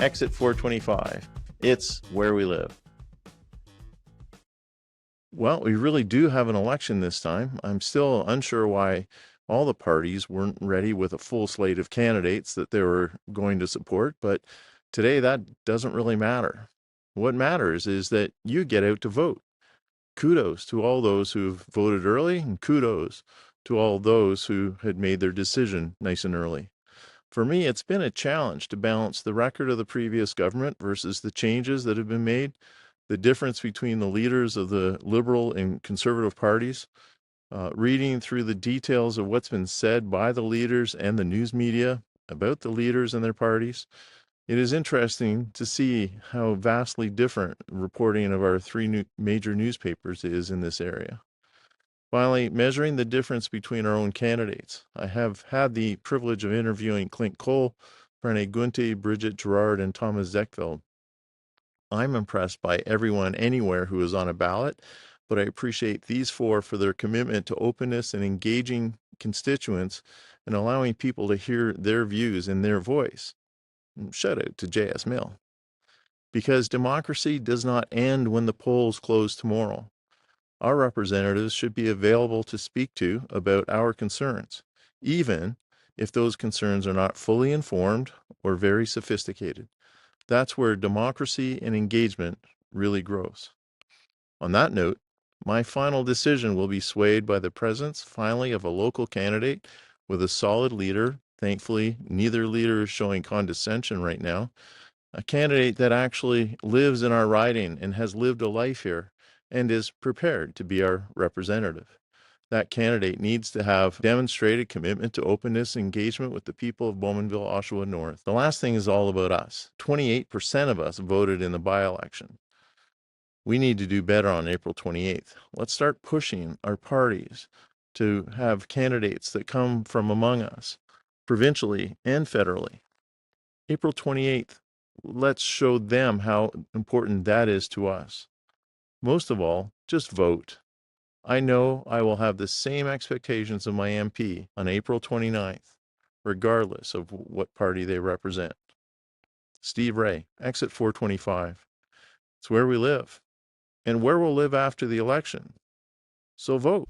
Exit 425. It's where we live. Well, we really do have an election this time. I'm still unsure why all the parties weren't ready with a full slate of candidates that they were going to support, but today that doesn't really matter. What matters is that you get out to vote. Kudos to all those who've voted early, and kudos to all those who had made their decision nice and early. For me, it's been a challenge to balance the record of the previous government versus the changes that have been made, the difference between the leaders of the Liberal and Conservative parties, reading through the details of what's been said by the leaders and the news media about the leaders and their parties. It is interesting to see how vastly different reporting of our three major newspapers is in this area. Finally, measuring the difference between our own candidates. I have had the privilege of interviewing Clint Cole, Brené Gunte, Bridget Gerard, and Thomas Zeckfeld. I'm impressed by everyone anywhere who is on a ballot, but I appreciate these four for their commitment to openness and engaging constituents and allowing people to hear their views in their voice. Shout out to J.S. Mill. Because democracy does not end when the polls close tomorrow. Our representatives should be available to speak to about our concerns, even if those concerns are not fully informed or very sophisticated. That's where democracy and engagement really grows. On that note, my final decision will be swayed by the presence, finally, of a local candidate with a solid leader. Thankfully, neither leader is showing condescension right now. A candidate that actually lives in our riding and has lived a life here and is prepared to be our representative. That candidate needs to have demonstrated commitment to openness and engagement with the people of Bowmanville Oshawa North. The last thing is all about us. 28% of us voted in the by-election. We need to do better on April 28th. Let's start pushing our parties to have candidates that come from among us, provincially and federally. April 28th, let's show them how important that is to us. Most of all, just vote. I know I will have the same expectations of my MP on April 29th, regardless of what party they represent. Steve Ray, Exit 425. It's where we live, and where we'll live after the election. So vote.